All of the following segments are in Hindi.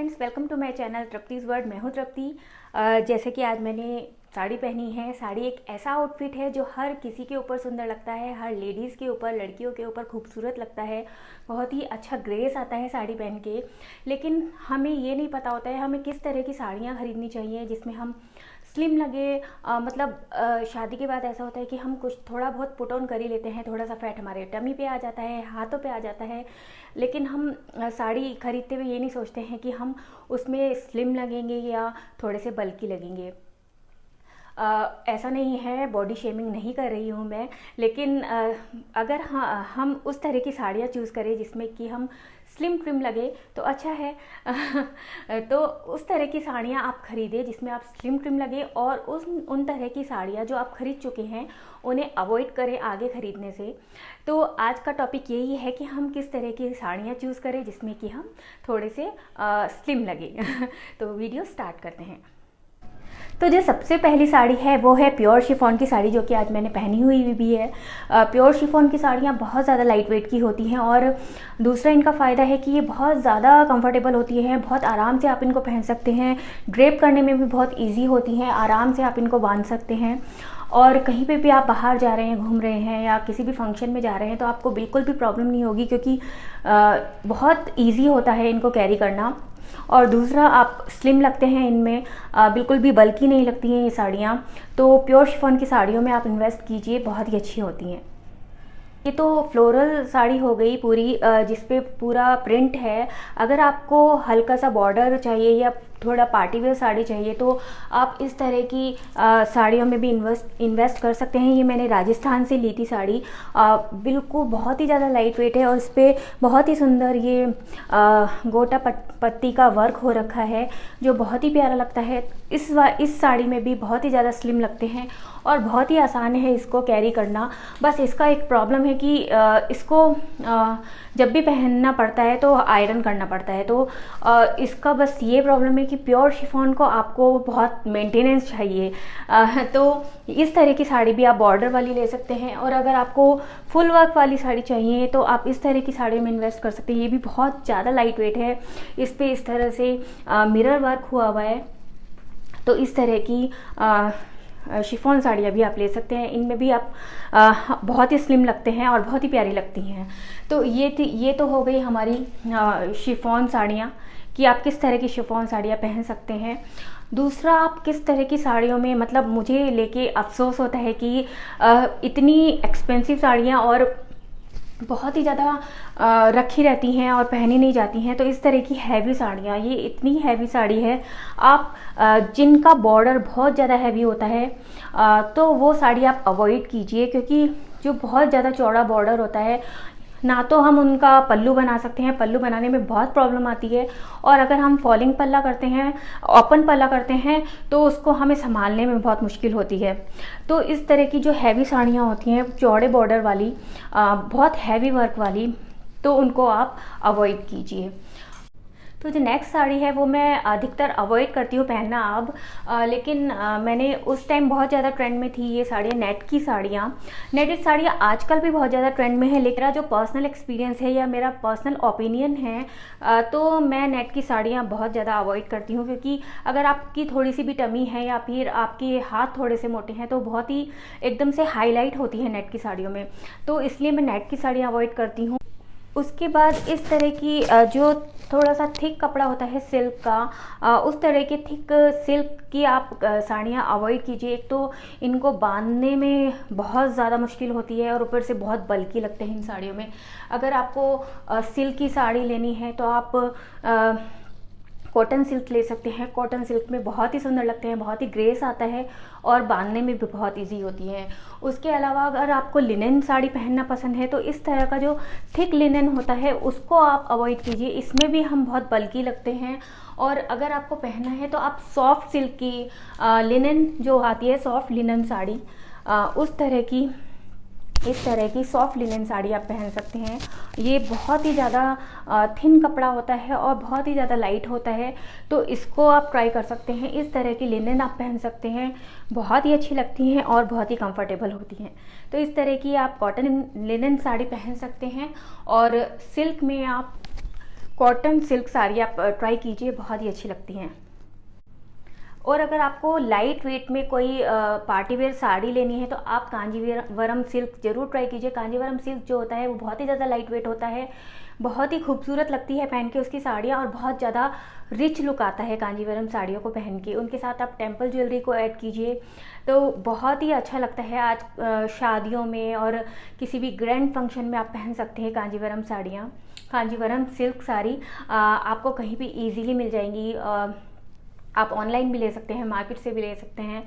Friends, welcome to my channel Tripti's world. मैं हूँ तृप्ति। जैसे कि आज मैंने साड़ी पहनी है। साड़ी एक ऐसा आउटफिट है जो हर किसी के ऊपर सुंदर लगता है, हर लेडीज़ के ऊपर, लड़कियों के ऊपर खूबसूरत लगता है। बहुत ही अच्छा ग्रेस आता है साड़ी पहन के। लेकिन हमें ये नहीं पता होता है हमें किस तरह की साड़ियाँ खरीदनी चाहिए जिसमें हम स्लिम लगे। शादी के बाद ऐसा होता है कि हम कुछ थोड़ा बहुत पुट ऑन कर ही लेते हैं, थोड़ा सा फैट हमारे टमी पे आ जाता है, हाथों पे आ जाता है। लेकिन हम साड़ी खरीदते हुए ये नहीं सोचते हैं कि हम उसमें स्लिम लगेंगे या थोड़े से बल्की लगेंगे। ऐसा नहीं है, बॉडी शेमिंग नहीं कर रही हूँ मैं, लेकिन अगर हम उस तरह की साड़ियाँ चूज़ करें जिसमें कि हम स्लिम ट्रिम लगे तो अच्छा है। तो उस तरह की साड़ियाँ आप खरीदें जिसमें आप स्लिम ट्रिम लगे, और उन तरह की साड़ियाँ जो आप खरीद चुके हैं उन्हें अवॉइड करें आगे ख़रीदने से। तो आज का टॉपिक यही है कि हम किस तरह की साड़ियाँ चूज़ करें जिसमें कि हम थोड़े से स्लिम लगे। तो वीडियो स्टार्ट करते हैं। तो जो सबसे पहली साड़ी है वो है प्योर शिफॉन की साड़ी, जो कि आज मैंने पहनी हुई भी है। प्योर शिफॉन की साड़ियाँ बहुत ज़्यादा लाइट वेट की होती हैं, और दूसरा इनका फ़ायदा है कि ये बहुत ज़्यादा कंफर्टेबल होती हैं। बहुत आराम से आप इनको पहन सकते हैं। ड्रेप करने में भी बहुत ईजी होती हैं, आराम से आप इनको बांध सकते हैं। और कहीं पे भी आप बाहर जा रहे हैं, घूम रहे हैं, या किसी भी फंक्शन में जा रहे हैं तो आपको बिल्कुल भी प्रॉब्लम नहीं होगी, क्योंकि बहुत ईजी होता है इनको कैरी करना। और दूसरा, आप स्लिम लगते हैं इनमें, बिल्कुल भी बल्की नहीं लगती हैं ये साड़ियाँ। तो प्योर शिफॉन की साड़ियों में आप इन्वेस्ट कीजिए, बहुत ही अच्छी होती हैं। ये तो फ्लोरल साड़ी हो गई पूरी, जिस पे पूरा प्रिंट है। अगर आपको हल्का सा बॉर्डर चाहिए या थोड़ा पार्टी वेयर साड़ी चाहिए तो आप इस तरह की साड़ियों में भी इन्वेस्ट कर सकते हैं। ये मैंने राजस्थान से ली थी साड़ी। बिल्कुल बहुत ही ज़्यादा लाइट वेट है, और इस पर बहुत ही सुंदर ये गोटा पत्ती का वर्क हो रखा है, जो बहुत ही प्यारा लगता है। इस साड़ी में भी बहुत ही ज़्यादा स्लिम लगते हैं, और बहुत ही आसान है इसको कैरी करना। बस इसका एक प्रॉब्लम है कि इसको जब भी पहनना पड़ता है तो आयरन करना पड़ता है। तो इसका बस ये प्रॉब्लम है कि प्योर शिफॉन को आपको बहुत मेंटेनेंस चाहिए। तो इस तरह की साड़ी भी आप बॉर्डर वाली ले सकते हैं, और अगर आपको फुल वर्क वाली साड़ी चाहिए तो आप इस तरह की साड़ी में इन्वेस्ट कर सकते हैं। ये भी बहुत ज़्यादा लाइट वेट है। इस पर इस तरह से मिरर वर्क हुआ हुआ है। तो इस तरह की शिफॉन साड़ियाँ भी आप ले सकते हैं। इनमें भी आप बहुत ही स्लिम लगते हैं और बहुत ही प्यारी लगती हैं। तो ये तो हो गई हमारी शिफॉन साड़ियाँ, कि आप किस तरह की शिफॉन साड़ियाँ पहन सकते हैं। दूसरा, आप किस तरह की साड़ियों में, मतलब मुझे लेके अफसोस होता है कि इतनी एक्सपेंसिव साड़ियाँ और बहुत ही ज़्यादा रखी रहती हैं और पहनी नहीं जाती हैं। तो इस तरह की हैवी साड़ियाँ, ये इतनी हैवी साड़ी है, आप जिनका बॉर्डर बहुत ज़्यादा हैवी होता है तो वो साड़ी आप अवॉइड कीजिए, क्योंकि जो बहुत ज़्यादा चौड़ा बॉर्डर होता है, ना तो हम उनका पल्लू बना सकते हैं, पल्लू बनाने में बहुत प्रॉब्लम आती है। और अगर हम फॉलिंग पल्ला करते हैं, ओपन पल्ला करते हैं, तो उसको हमें संभालने में बहुत मुश्किल होती है। तो इस तरह की जो हैवी साड़ियाँ होती हैं, चौड़े बॉर्डर वाली, बहुत हैवी वर्क वाली, तो उनको आप अवॉइड कीजिए। तो जो नेक्स्ट साड़ी है वो मैं अधिकतर अवॉइड करती हूँ पहनना अब, लेकिन मैंने उस टाइम बहुत ज़्यादा ट्रेंड में थी ये साड़ियाँ, नेट की साड़ियाँ। नेटेड साड़ियाँ आजकल भी बहुत ज़्यादा ट्रेंड में है, लेकिन मेरा जो पर्सनल एक्सपीरियंस है या मेरा पर्सनल ओपिनियन है, तो मैं नेट की साड़ियाँ बहुत ज़्यादा अवॉइड करती हूँ। क्योंकि अगर आपकी थोड़ी सी भी टमी है या फिर आपके हाथ थोड़े से मोटे हैं तो बहुत ही एकदम से हाईलाइट होती है नेट की साड़ियों में। तो इसलिए मैं नेट की साड़ियाँ अवॉइड करती हूँ। उसके बाद इस तरह की जो थोड़ा सा थिक कपड़ा होता है सिल्क का, उस तरह के थिक सिल्क की आप साड़ियाँ अवॉइड कीजिए। एक तो इनको बांधने में बहुत ज़्यादा मुश्किल होती है, और ऊपर से बहुत बल्की लगते हैं इन साड़ियों में। अगर आपको सिल्क की साड़ी लेनी है तो आप कॉटन सिल्क ले सकते हैं। कॉटन सिल्क में बहुत ही सुंदर लगते हैं, बहुत ही ग्रेस आता है, और बांधने में भी बहुत इजी होती है। उसके अलावा अगर आपको लिनन साड़ी पहनना पसंद है तो इस तरह का जो थिक लिनन होता है उसको आप अवॉइड कीजिए। इसमें भी हम बहुत बल्की लगते हैं। और अगर आपको पहनना है तो आप सॉफ्ट सिल्क की लिनन जो आती है, सॉफ्ट लिनन साड़ी, इस तरह की सॉफ्ट लिनन साड़ी आप पहन सकते हैं। ये बहुत ही ज़्यादा थिन कपड़ा होता है और बहुत ही ज़्यादा लाइट होता है, तो इसको आप ट्राई कर सकते हैं। इस तरह की लिनन आप पहन सकते हैं, बहुत ही अच्छी लगती हैं और बहुत ही कंफर्टेबल होती हैं। तो इस तरह की आप कॉटन लिनन साड़ी पहन सकते हैं। और सिल्क में आप कॉटन सिल्क साड़ी आप ट्राई कीजिए, बहुत ही अच्छी लगती हैं। और अगर आपको लाइट वेट में कोई पार्टी वेयर साड़ी लेनी है तो आप कांजीवरम सिल्क जरूर ट्राई कीजिए। कांजीवरम सिल्क जो होता है वो बहुत ही ज़्यादा लाइट वेट होता है, बहुत ही खूबसूरत लगती है पहन के उसकी साड़ियाँ, और बहुत ज़्यादा रिच लुक आता है कांजीवरम साड़ियों को पहन के। उनके साथ आप टेम्पल ज्वेलरी को ऐड कीजिए तो बहुत ही अच्छा लगता है। आज शादियों में और किसी भी ग्रैंड फंक्शन में आप पहन सकते हैं कांजीवरम साड़ियाँ। कांजीवरम सिल्क साड़ी आपको कहीं भी ईजीली मिल जाएंगी। आप ऑनलाइन भी ले सकते हैं, मार्केट से भी ले सकते हैं,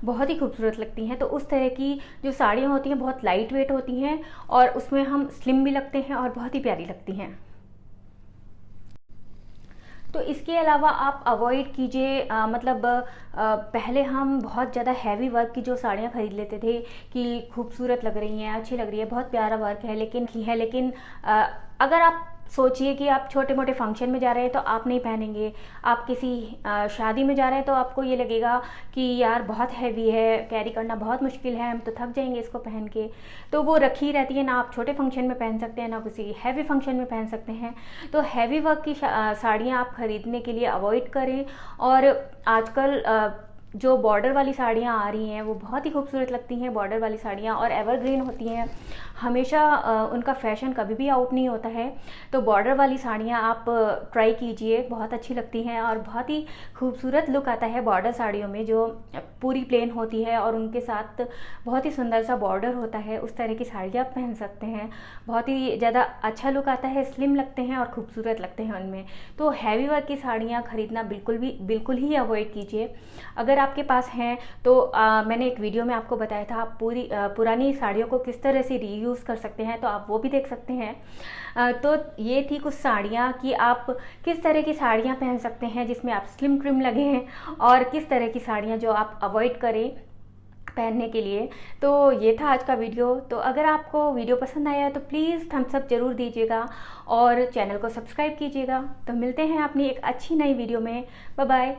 बहुत ही खूबसूरत लगती हैं। तो उस तरह की जो साड़ियाँ होती हैं बहुत लाइट वेट होती हैं और उसमें हम स्लिम भी लगते हैं और बहुत ही प्यारी लगती हैं। तो इसके अलावा आप अवॉइड कीजिए मतलब पहले हम बहुत ज़्यादा हैवी वर्क की जो साड़ियाँ खरीद लेते थे कि खूबसूरत लग रही हैं, अच्छी लग रही है, बहुत प्यारा वर्क है, लेकिन अगर आप सोचिए कि आप छोटे मोटे फंक्शन में जा रहे हैं तो आप नहीं पहनेंगे। आप किसी शादी में जा रहे हैं तो आपको ये लगेगा कि यार बहुत हैवी है, कैरी करना बहुत मुश्किल है, हम तो थक जाएंगे इसको पहन के। तो वो रखी रहती है ना, आप छोटे फंक्शन में पहन सकते हैं ना किसी हैवी फंक्शन में पहन सकते हैं। तो हैवी वर्क की साड़ियाँ आप खरीदने के लिए अवॉइड करें। और आजकल जो बॉर्डर वाली साड़ियाँ आ रही हैं वो बहुत ही खूबसूरत लगती हैं, बॉर्डर वाली साड़ियाँ, और एवरग्रीन होती हैं, हमेशा उनका फैशन कभी भी आउट नहीं होता है। तो बॉर्डर वाली साड़ियाँ आप ट्राई कीजिए, बहुत अच्छी लगती हैं और बहुत ही खूबसूरत लुक आता है बॉर्डर साड़ियों में, जो पूरी प्लेन होती है और उनके साथ बहुत ही सुंदर सा बॉर्डर होता है। उस तरह की साड़ियाँ आप पहन सकते हैं, बहुत ही ज़्यादा अच्छा लुक आता है, स्लिम लगते हैं और खूबसूरत लगते हैं उनमें। तो हैवी वर्क की साड़ियाँ खरीदना बिल्कुल ही अवॉइड कीजिए। अगर आपके पास हैं तो मैंने एक वीडियो में आपको बताया था आप पुरानी साड़ियों को किस तरह से रीयूज़ कर सकते हैं, तो आप वो भी देख सकते हैं। तो ये थी कुछ साड़ियाँ कि आप किस तरह की साड़ियाँ पहन सकते हैं जिसमें आप स्लिम ट्रिम लगे हैं, और किस तरह की साड़ियाँ जो आप अवॉइड करें पहनने के लिए। तो ये था आज का वीडियो। तो अगर आपको वीडियो पसंद आया तो प्लीज़ थम्स अप ज़रूर दीजिएगा और चैनल को सब्सक्राइब कीजिएगा। तो मिलते हैं अपनी एक अच्छी नई वीडियो में। Bye bye.